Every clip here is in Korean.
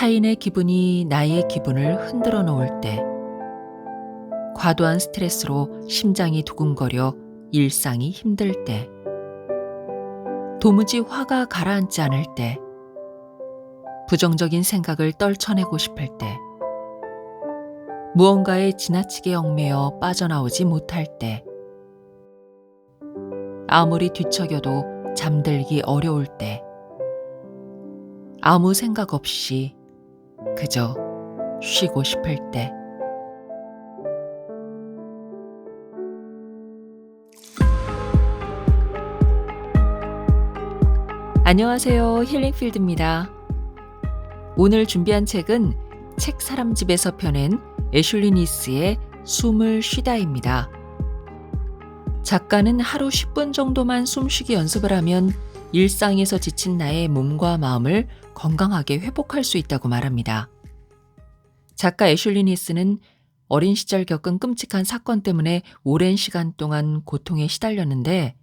타인의 기분이 나의 기분을 흔들어 놓을 때, 과도한 스트레스로 심장이 두근거려 일상이 힘들 때, 도무지 화가 가라앉지 않을 때, 부정적인 생각을 떨쳐내고 싶을 때, 무언가에 지나치게 얽매여 빠져나오지 못할 때, 아무리 뒤척여도 잠들기 어려울 때, 아무 생각 없이 그저 쉬고 싶을 때. 안녕하세요. 힐링필드입니다. 오늘 준비한 책은 책 사람집에서 펴낸 애슐리 니스의 숨을 쉬다입니다. 작가는 하루 10분 정도만 숨쉬기 연습을 하면 일상에서 지친 나의 몸과 마음을 건강하게 회복할 수 있다고 말합니다. 작가 애슐리 니스는 어린 시절 겪은 끔찍한 사건 때문에 오랜 시간 동안 고통에 시달렸는데,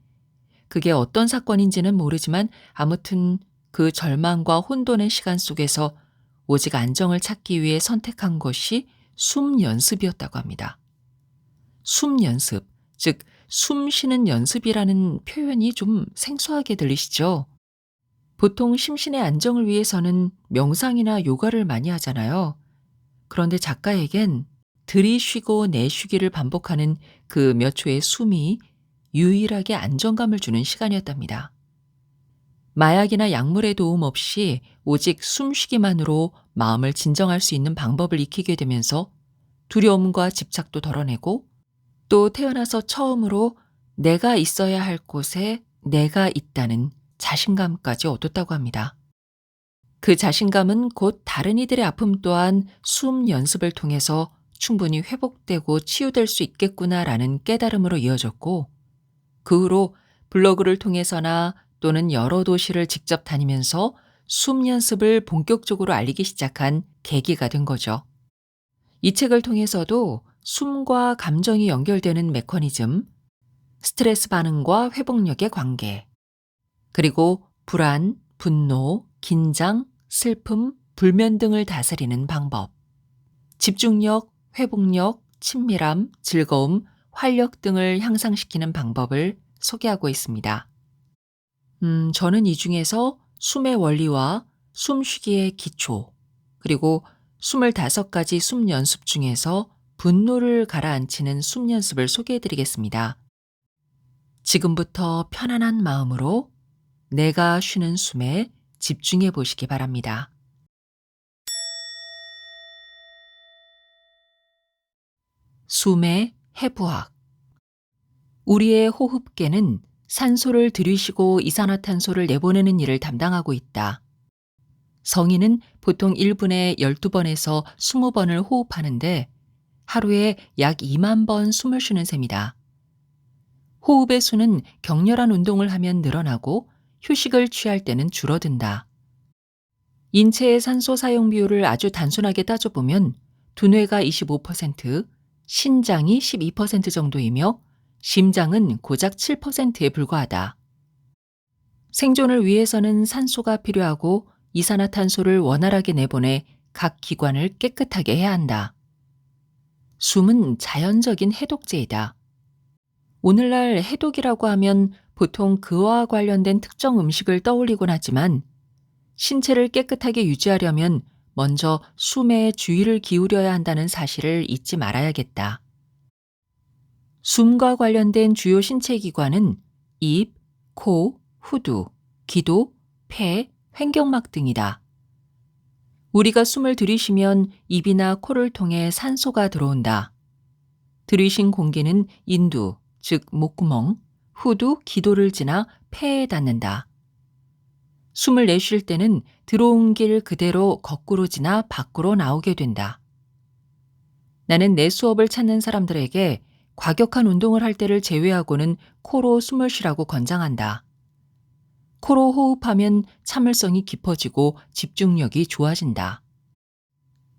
그게 어떤 사건인지는 모르지만 아무튼 그 절망과 혼돈의 시간 속에서 오직 안정을 찾기 위해 선택한 것이 숨 연습이었다고 합니다. 숨 연습, 즉 숨 쉬는 연습이라는 표현이 좀 생소하게 들리시죠? 보통 심신의 안정을 위해서는 명상이나 요가를 많이 하잖아요. 그런데 작가에겐 들이쉬고 내쉬기를 반복하는 그 몇 초의 숨이 유일하게 안정감을 주는 시간이었답니다. 마약이나 약물의 도움 없이 오직 숨쉬기만으로 마음을 진정할 수 있는 방법을 익히게 되면서 두려움과 집착도 덜어내고, 또 태어나서 처음으로 내가 있어야 할 곳에 내가 있다는 자신감까지 얻었다고 합니다. 그 자신감은 곧 다른 이들의 아픔 또한 숨 연습을 통해서 충분히 회복되고 치유될 수 있겠구나라는 깨달음으로 이어졌고, 그 후로 블로그를 통해서나 또는 여러 도시를 직접 다니면서 숨 연습을 본격적으로 알리기 시작한 계기가 된 거죠. 이 책을 통해서도 숨과 감정이 연결되는 메커니즘, 스트레스 반응과 회복력의 관계, 그리고 불안, 분노, 긴장, 슬픔, 불면 등을 다스리는 방법, 집중력, 회복력, 친밀함, 즐거움, 활력 등을 향상시키는 방법을 소개하고 있습니다. 저는 이 중에서 숨의 원리와 숨쉬기의 기초, 그리고 25가지 숨 연습 중에서 분노를 가라앉히는 숨 연습을 소개해 드리겠습니다. 지금부터 편안한 마음으로 내가 쉬는 숨에 집중해 보시기 바랍니다. 숨의 해부학. 우리의 호흡계는 산소를 들이쉬고 이산화탄소를 내보내는 일을 담당하고 있다. 성인은 보통 1분에 12번에서 20번을 호흡하는데 하루에 약 2만 번 숨을 쉬는 셈이다. 호흡의 수는 격렬한 운동을 하면 늘어나고 휴식을 취할 때는 줄어든다. 인체의 산소 사용 비율을 아주 단순하게 따져보면 두뇌가 25%, 신장이 12% 정도이며 심장은 고작 7%에 불과하다. 생존을 위해서는 산소가 필요하고 이산화탄소를 원활하게 내보내 각 기관을 깨끗하게 해야 한다. 숨은 자연적인 해독제이다. 오늘날 해독이라고 하면 보통 그와 관련된 특정 음식을 떠올리곤 하지만, 신체를 깨끗하게 유지하려면 먼저 숨에 주의를 기울여야 한다는 사실을 잊지 말아야겠다. 숨과 관련된 주요 신체 기관은 입, 코, 후두, 기도, 폐, 횡격막 등이다. 우리가 숨을 들이쉬면 입이나 코를 통해 산소가 들어온다. 들이쉰 공기는 인두, 즉 목구멍, 후두, 기도를 지나 폐에 닿는다. 숨을 내쉴 때는 들어온 길 그대로 거꾸로 지나 밖으로 나오게 된다. 나는 내 수업을 찾는 사람들에게 과격한 운동을 할 때를 제외하고는 코로 숨을 쉬라고 권장한다. 코로 호흡하면 참을성이 깊어지고 집중력이 좋아진다.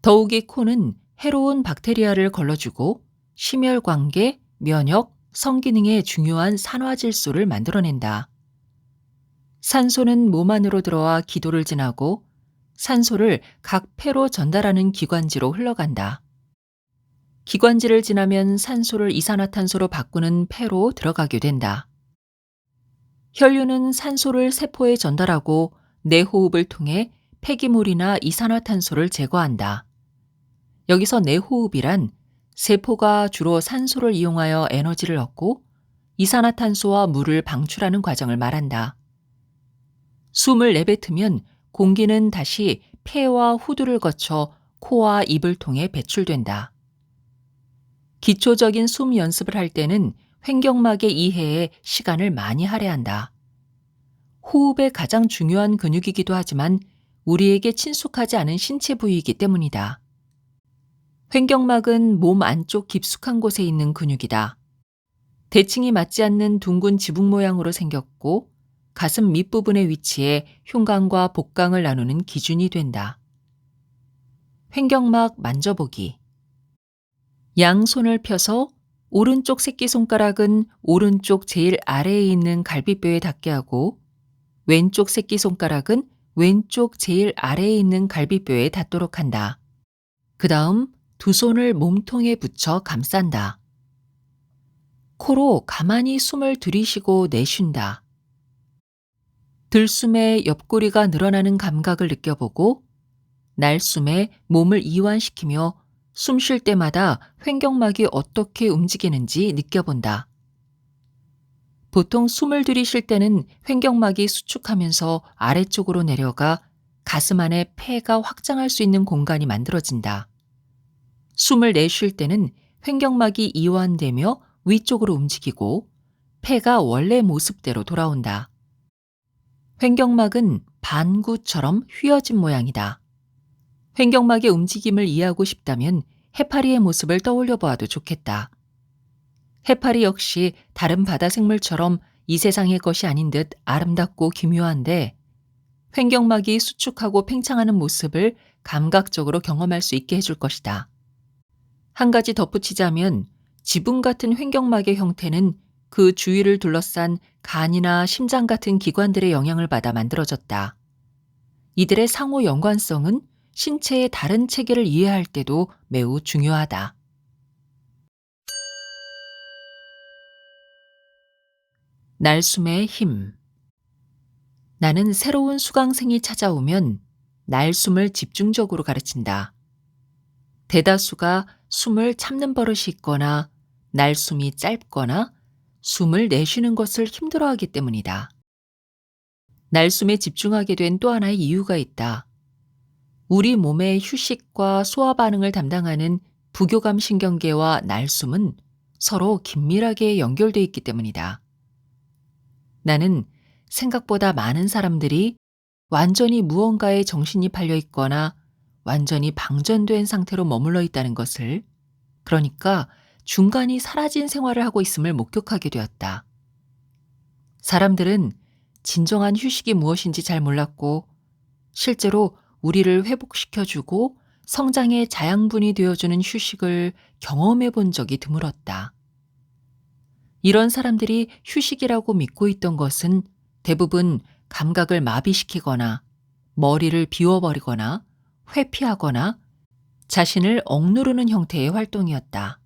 더욱이 코는 해로운 박테리아를 걸러주고 심혈관계, 면역, 성기능에 중요한 산화질소를 만들어낸다. 산소는 몸 안으로 들어와 기도를 지나고 산소를 각 폐로 전달하는 기관지로 흘러간다. 기관지를 지나면 산소를 이산화탄소로 바꾸는 폐로 들어가게 된다. 혈류는 산소를 세포에 전달하고 내호흡을 통해 폐기물이나 이산화탄소를 제거한다. 여기서 내호흡이란 세포가 주로 산소를 이용하여 에너지를 얻고 이산화탄소와 물을 방출하는 과정을 말한다. 숨을 내뱉으면 공기는 다시 폐와 후두를 거쳐 코와 입을 통해 배출된다. 기초적인 숨 연습을 할 때는 횡격막의 이해에 시간을 많이 할애한다. 호흡의 가장 중요한 근육이기도 하지만 우리에게 친숙하지 않은 신체 부위이기 때문이다. 횡격막은 몸 안쪽 깊숙한 곳에 있는 근육이다. 대칭이 맞지 않는 둥근 지붕 모양으로 생겼고 가슴 밑부분에 위치해 흉곽과 복강을 나누는 기준이 된다. 횡격막 만져보기. 양손을 펴서 오른쪽 새끼손가락은 오른쪽 제일 아래에 있는 갈비뼈에 닿게 하고 왼쪽 새끼손가락은 왼쪽 제일 아래에 있는 갈비뼈에 닿도록 한다. 그 다음 두 손을 몸통에 붙여 감싼다. 코로 가만히 숨을 들이쉬고 내쉰다. 들숨에 옆구리가 늘어나는 감각을 느껴보고 날숨에 몸을 이완시키며 숨 쉴 때마다 횡격막이 어떻게 움직이는지 느껴본다. 보통 숨을 들이쉴 때는 횡격막이 수축하면서 아래쪽으로 내려가 가슴 안에 폐가 확장할 수 있는 공간이 만들어진다. 숨을 내쉴 때는 횡격막이 이완되며 위쪽으로 움직이고 폐가 원래 모습대로 돌아온다. 횡격막은 반구처럼 휘어진 모양이다. 횡격막의 움직임을 이해하고 싶다면 해파리의 모습을 떠올려 보아도 좋겠다. 해파리 역시 다른 바다 생물처럼 이 세상의 것이 아닌 듯 아름답고 기묘한데 횡격막이 수축하고 팽창하는 모습을 감각적으로 경험할 수 있게 해줄 것이다. 한 가지 덧붙이자면 지붕 같은 횡격막의 형태는 그 주위를 둘러싼 간이나 심장 같은 기관들의 영향을 받아 만들어졌다. 이들의 상호 연관성은 신체의 다른 체계를 이해할 때도 매우 중요하다. 날숨의 힘. 나는 새로운 수강생이 찾아오면 날숨을 집중적으로 가르친다. 대다수가 숨을 참는 버릇이 있거나 날숨이 짧거나 숨을 내쉬는 것을 힘들어하기 때문이다. 날숨에 집중하게 된 또 하나의 이유가 있다. 우리 몸의 휴식과 소화 반응을 담당하는 부교감 신경계와 날숨은 서로 긴밀하게 연결돼 있기 때문이다. 나는 생각보다 많은 사람들이 완전히 무언가에 정신이 팔려 있거나 완전히 방전된 상태로 머물러 있다는 것을, 그러니까 중간이 사라진 생활을 하고 있음을 목격하게 되었다. 사람들은 진정한 휴식이 무엇인지 잘 몰랐고 실제로 우리를 회복시켜주고 성장의 자양분이 되어주는 휴식을 경험해 본 적이 드물었다. 이런 사람들이 휴식이라고 믿고 있던 것은 대부분 감각을 마비시키거나 머리를 비워버리거나 회피하거나 자신을 억누르는 형태의 활동이었다.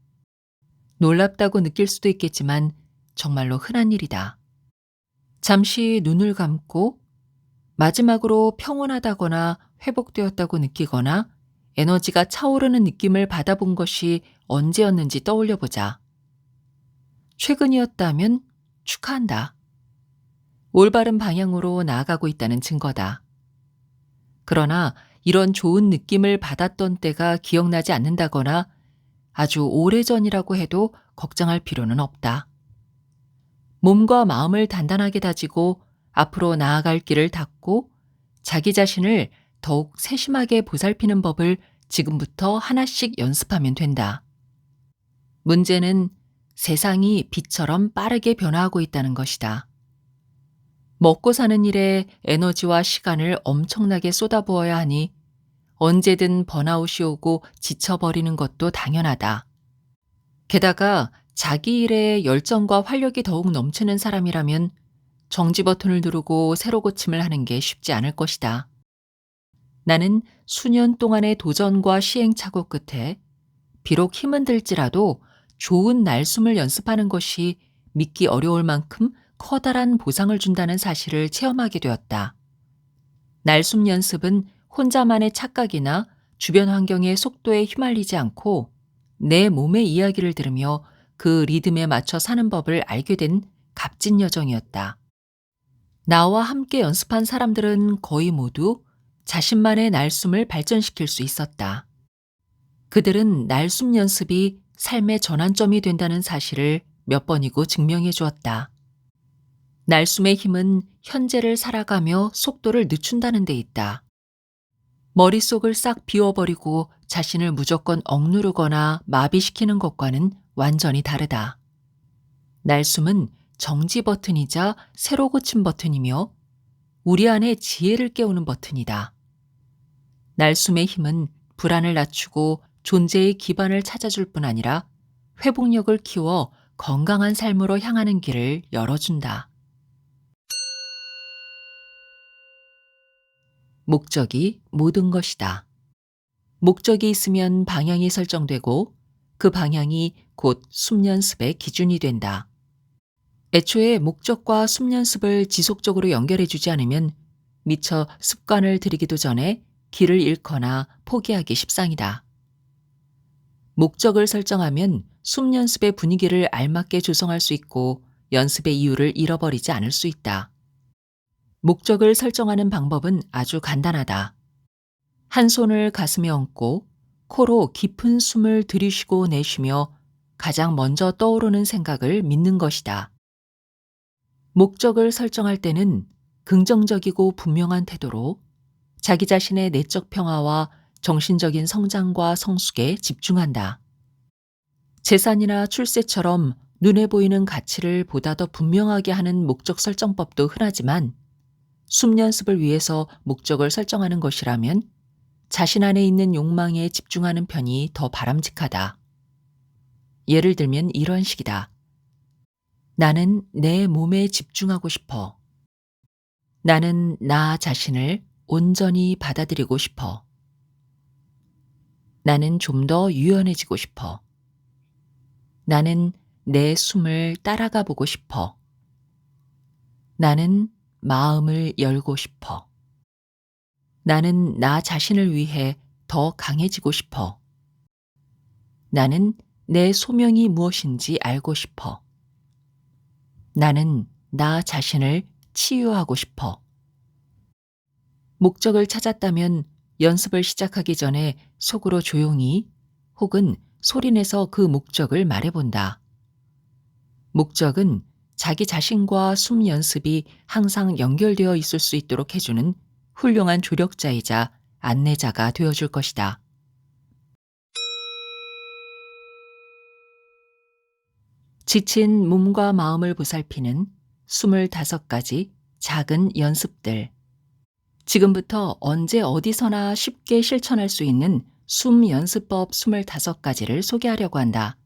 놀랍다고 느낄 수도 있겠지만 정말로 흔한 일이다. 잠시 눈을 감고 마지막으로 평온하다거나 회복되었다고 느끼거나 에너지가 차오르는 느낌을 받아본 것이 언제였는지 떠올려 보자. 최근이었다면 축하한다. 올바른 방향으로 나아가고 있다는 증거다. 그러나 이런 좋은 느낌을 받았던 때가 기억나지 않는다거나 아주 오래전이라고 해도 걱정할 필요는 없다. 몸과 마음을 단단하게 다지고 앞으로 나아갈 길을 닫고 자기 자신을 더욱 세심하게 보살피는 법을 지금부터 하나씩 연습하면 된다. 문제는 세상이 빛처럼 빠르게 변화하고 있다는 것이다. 먹고 사는 일에 에너지와 시간을 엄청나게 쏟아부어야 하니 언제든 번아웃이 오고 지쳐버리는 것도 당연하다. 게다가 자기 일에 열정과 활력이 더욱 넘치는 사람이라면 정지 버튼을 누르고 새로 고침을 하는 게 쉽지 않을 것이다. 나는 수년 동안의 도전과 시행착오 끝에 비록 힘은 들지라도 좋은 날숨을 연습하는 것이 믿기 어려울 만큼 커다란 보상을 준다는 사실을 체험하게 되었다. 날숨 연습은 혼자만의 착각이나 주변 환경의 속도에 휘말리지 않고 내 몸의 이야기를 들으며 그 리듬에 맞춰 사는 법을 알게 된 값진 여정이었다. 나와 함께 연습한 사람들은 거의 모두 자신만의 날숨을 발전시킬 수 있었다. 그들은 날숨 연습이 삶의 전환점이 된다는 사실을 몇 번이고 증명해 주었다. 날숨의 힘은 현재를 살아가며 속도를 늦춘다는 데 있다. 머릿속을 싹 비워버리고 자신을 무조건 억누르거나 마비시키는 것과는 완전히 다르다. 날숨은 정지 버튼이자 새로 고침 버튼이며 우리 안에 지혜를 깨우는 버튼이다. 날숨의 힘은 불안을 낮추고 존재의 기반을 찾아줄 뿐 아니라 회복력을 키워 건강한 삶으로 향하는 길을 열어준다. 목적이 모든 것이다. 목적이 있으면 방향이 설정되고 그 방향이 곧 숨연습의 기준이 된다. 애초에 목적과 숨연습을 지속적으로 연결해주지 않으면 미처 습관을 들이기도 전에 길을 잃거나 포기하기 십상이다. 목적을 설정하면 숨연습의 분위기를 알맞게 조성할 수 있고 연습의 이유를 잃어버리지 않을 수 있다. 목적을 설정하는 방법은 아주 간단하다. 한 손을 가슴에 얹고 코로 깊은 숨을 들이쉬고 내쉬며 가장 먼저 떠오르는 생각을 믿는 것이다. 목적을 설정할 때는 긍정적이고 분명한 태도로 자기 자신의 내적 평화와 정신적인 성장과 성숙에 집중한다. 재산이나 출세처럼 눈에 보이는 가치를 보다 더 분명하게 하는 목적 설정법도 흔하지만 숨 연습을 위해서 목적을 설정하는 것이라면 자신 안에 있는 욕망에 집중하는 편이 더 바람직하다. 예를 들면 이런 식이다. 나는 내 몸에 집중하고 싶어. 나는 나 자신을 온전히 받아들이고 싶어. 나는 좀 더 유연해지고 싶어. 나는 내 숨을 따라가 보고 싶어. 나는 마음을 열고 싶어. 나는 나 자신을 위해 더 강해지고 싶어. 나는 내 소명이 무엇인지 알고 싶어. 나는 나 자신을 치유하고 싶어. 목적을 찾았다면 연습을 시작하기 전에 속으로 조용히 혹은 소리내서 그 목적을 말해본다. 목적은 자기 자신과 숨 연습이 항상 연결되어 있을 수 있도록 해주는 훌륭한 조력자이자 안내자가 되어줄 것이다. 지친 몸과 마음을 보살피는 25가지 작은 연습들. 지금부터 언제 어디서나 쉽게 실천할 수 있는 숨 연습법 25가지를 소개하려고 한다.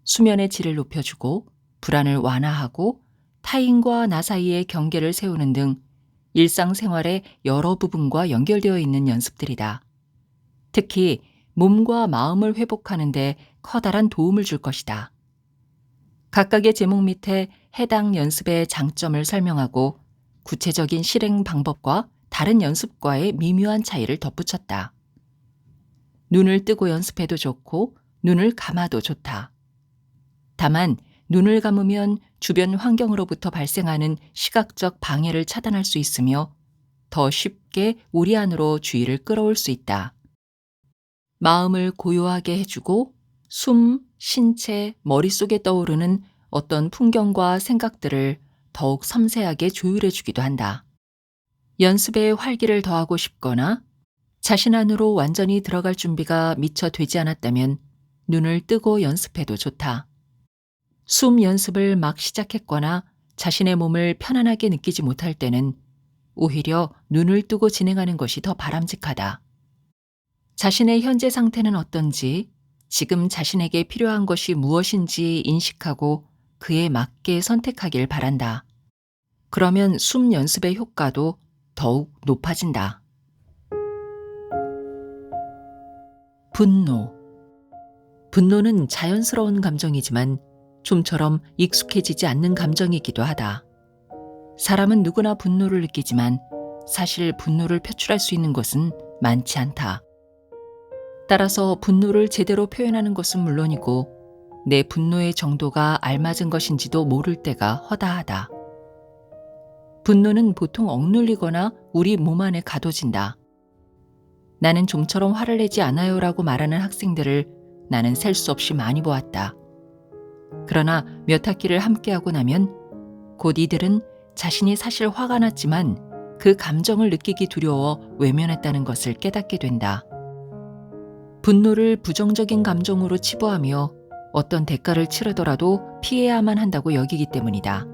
수면의 질을 높여주고 불안을 완화하고 타인과 나 사이의 경계를 세우는 등 일상생활의 여러 부분과 연결되어 있는 연습들이다. 특히 몸과 마음을 회복하는 데 커다란 도움을 줄 것이다. 각각의 제목 밑에 해당 연습의 장점을 설명하고 구체적인 실행 방법과 다른 연습과의 미묘한 차이를 덧붙였다. 눈을 뜨고 연습해도 좋고 눈을 감아도 좋다. 다만 눈을 감으면 주변 환경으로부터 발생하는 시각적 방해를 차단할 수 있으며 더 쉽게 우리 안으로 주의를 끌어올 수 있다. 마음을 고요하게 해주고 숨, 신체, 머릿속에 떠오르는 어떤 풍경과 생각들을 더욱 섬세하게 조율해주기도 한다. 연습에 활기를 더하고 싶거나 자신 안으로 완전히 들어갈 준비가 미처 되지 않았다면 눈을 뜨고 연습해도 좋다. 숨 연습을 막 시작했거나 자신의 몸을 편안하게 느끼지 못할 때는 오히려 눈을 뜨고 진행하는 것이 더 바람직하다. 자신의 현재 상태는 어떤지, 지금 자신에게 필요한 것이 무엇인지 인식하고 그에 맞게 선택하길 바란다. 그러면 숨 연습의 효과도 더욱 높아진다. 분노. 분노는 자연스러운 감정이지만 좀처럼 익숙해지지 않는 감정이기도 하다. 사람은 누구나 분노를 느끼지만 사실 분노를 표출할 수 있는 것은 많지 않다. 따라서 분노를 제대로 표현하는 것은 물론이고 내 분노의 정도가 알맞은 것인지도 모를 때가 허다하다. 분노는 보통 억눌리거나 우리 몸 안에 가둬진다. 나는 좀처럼 화를 내지 않아요라고 말하는 학생들을 나는 셀 수 없이 많이 보았다. 그러나 몇 학기를 함께하고 나면 곧 이들은 자신이 사실 화가 났지만 그 감정을 느끼기 두려워 외면했다는 것을 깨닫게 된다. 분노를 부정적인 감정으로 치부하며 어떤 대가를 치르더라도 피해야만 한다고 여기기 때문이다.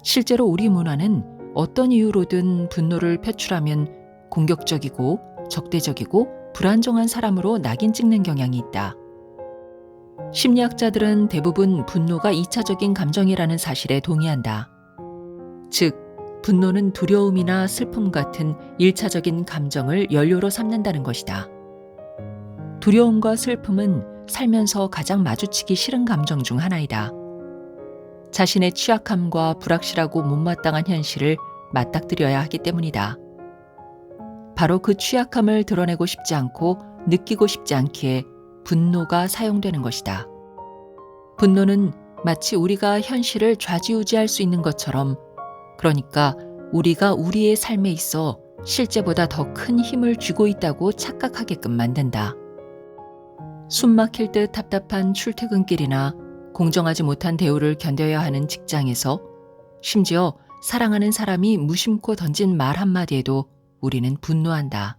실제로 우리 문화는 어떤 이유로든 분노를 표출하면 공격적이고 적대적이고 불안정한 사람으로 낙인 찍는 경향이 있다. 심리학자들은 대부분 분노가 2차적인 감정이라는 사실에 동의한다. 즉, 분노는 두려움이나 슬픔 같은 1차적인 감정을 연료로 삼는다는 것이다. 두려움과 슬픔은 살면서 가장 마주치기 싫은 감정 중 하나이다. 자신의 취약함과 불확실하고 못마땅한 현실을 맞닥뜨려야 하기 때문이다. 바로 그 취약함을 드러내고 싶지 않고 느끼고 싶지 않기에 분노가 사용되는 것이다. 분노는 마치 우리가 현실을 좌지우지할 수 있는 것처럼, 그러니까 우리가 우리의 삶에 있어 실제보다 더 큰 힘을 쥐고 있다고 착각하게끔 만든다. 숨 막힐 듯 답답한 출퇴근길이나 공정하지 못한 대우를 견뎌야 하는 직장에서 심지어 사랑하는 사람이 무심코 던진 말 한마디에도 우리는 분노한다.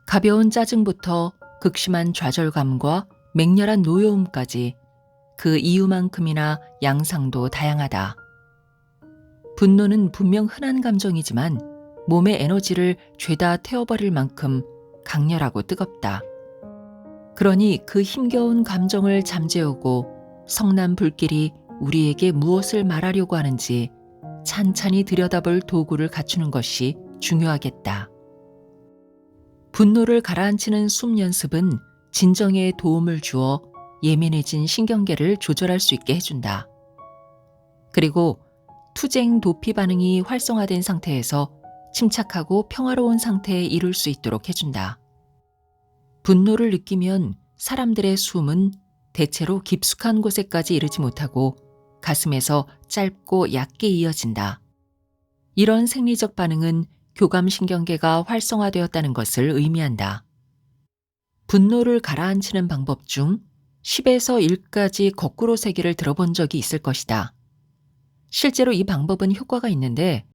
가벼운 짜증부터 극심한 좌절감과 맹렬한 노여움까지 그 이유만큼이나 양상도 다양하다. 분노는 분명 흔한 감정이지만 몸의 에너지를 죄다 태워버릴 만큼 강렬하고 뜨겁다. 그러니 그 힘겨운 감정을 잠재우고 성난 불길이 우리에게 무엇을 말하려고 하는지 찬찬히 들여다볼 도구를 갖추는 것이 중요하겠다. 분노를 가라앉히는 숨 연습은 진정에 도움을 주어 예민해진 신경계를 조절할 수 있게 해준다. 그리고 투쟁 도피 반응이 활성화된 상태에서 침착하고 평화로운 상태에 이룰 수 있도록 해준다. 분노를 느끼면 사람들의 숨은 대체로 깊숙한 곳에까지 이르지 못하고 가슴에서 짧고 얕게 이어진다. 이런 생리적 반응은 교감신경계가 활성화되었다는 것을 의미한다. 분노를 가라앉히는 방법 중 10에서 1까지 거꾸로 세기를 들어본 적이 있을 것이다. 실제로 이 방법은 효과가 있는데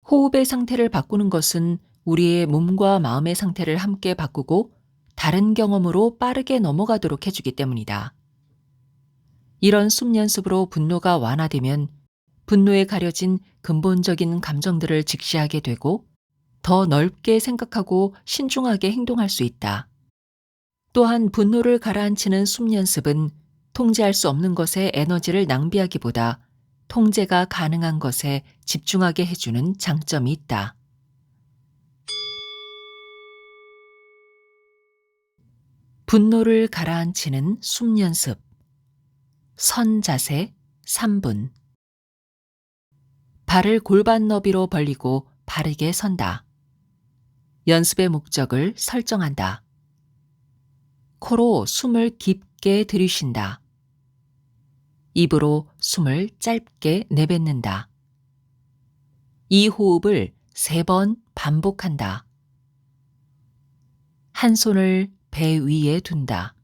호흡의 상태를 바꾸는 것은 우리의 몸과 마음의 상태를 함께 바꾸고 다른 경험으로 빠르게 넘어가도록 해주기 때문이다. 이런 숨 연습으로 분노가 완화되면 분노에 가려진 근본적인 감정들을 직시하게 되고 더 넓게 생각하고 신중하게 행동할 수 있다. 또한 분노를 가라앉히는 숨 연습은 통제할 수 없는 것에 에너지를 낭비하기보다 통제가 가능한 것에 집중하게 해주는 장점이 있다. 분노를 가라앉히는 숨 연습. 선 자세 3분. 발을 골반 너비로 벌리고 바르게 선다. 연습의 목적을 설정한다. 코로 숨을 깊게 들이쉰다. 입으로 숨을 짧게 내뱉는다. 이 호흡을 3번 반복한다. 한 손을 배 위에 둔다.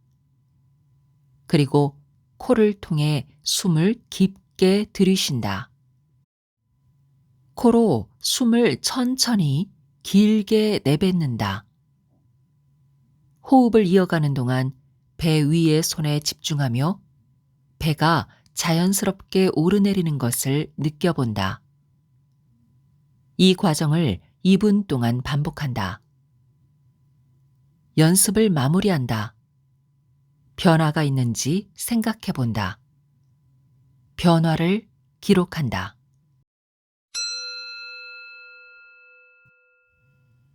그리고 코를 통해 숨을 깊게 들이쉰다. 코로 숨을 천천히 길게 내뱉는다. 호흡을 이어가는 동안 배 위의 손에 집중하며 배가 자연스럽게 오르내리는 것을 느껴본다. 이 과정을 2분 동안 반복한다. 연습을 마무리한다. 변화가 있는지 생각해 본다. 변화를 기록한다.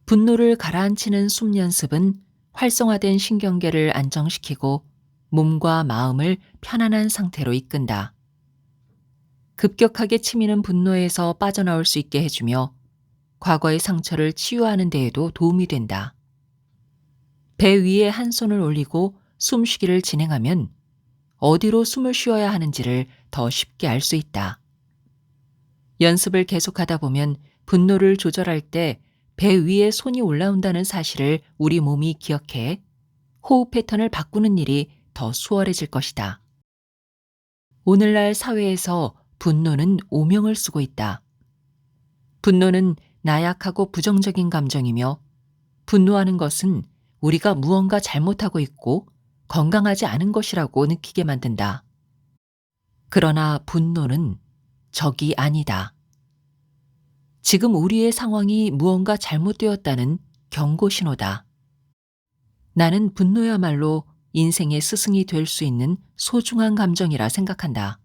분노를 가라앉히는 숨 연습은 활성화된 신경계를 안정시키고 몸과 마음을 편안한 상태로 이끈다. 급격하게 치미는 분노에서 빠져나올 수 있게 해주며 과거의 상처를 치유하는 데에도 도움이 된다. 배 위에 한 손을 올리고 숨쉬기를 진행하면 어디로 숨을 쉬어야 하는지를 더 쉽게 알 수 있다. 연습을 계속하다 보면 분노를 조절할 때 배 위에 손이 올라온다는 사실을 우리 몸이 기억해 호흡 패턴을 바꾸는 일이 더 수월해질 것이다. 오늘날 사회에서 분노는 오명을 쓰고 있다. 분노는 나약하고 부정적인 감정이며 분노하는 것은 우리가 무언가 잘못하고 있고 건강하지 않은 것이라고 느끼게 만든다. 그러나 분노는 적이 아니다. 지금 우리의 상황이 무언가 잘못되었다는 경고 신호다. 나는 분노야말로 인생의 스승이 될 수 있는 소중한 감정이라 생각한다.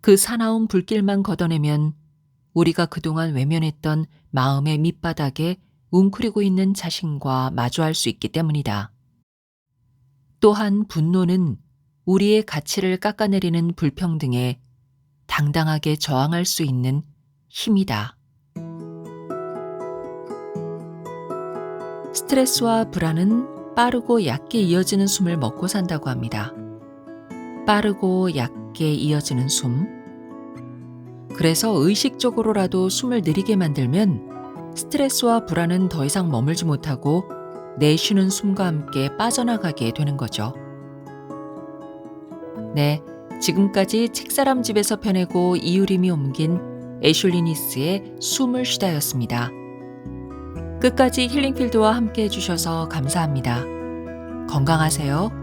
그 사나운 불길만 걷어내면 우리가 그동안 외면했던 마음의 밑바닥에 웅크리고 있는 자신과 마주할 수 있기 때문이다. 또한 분노는 우리의 가치를 깎아내리는 불평등에 당당하게 저항할 수 있는 힘이다. 스트레스와 불안은 빠르고 얕게 이어지는 숨을 먹고 산다고 합니다. 빠르고 얕게 이어지는 숨. 그래서 의식적으로라도 숨을 느리게 만들면 스트레스와 불안은 더 이상 머물지 못하고 내쉬는 숨과 함께 빠져나가게 되는 거죠. 네, 지금까지 책사람 집에서 펴내고 이유림이 옮긴 애슐리 니스의 숨을 쉬다였습니다. 끝까지 힐링필드와 함께 해주셔서 감사합니다. 건강하세요.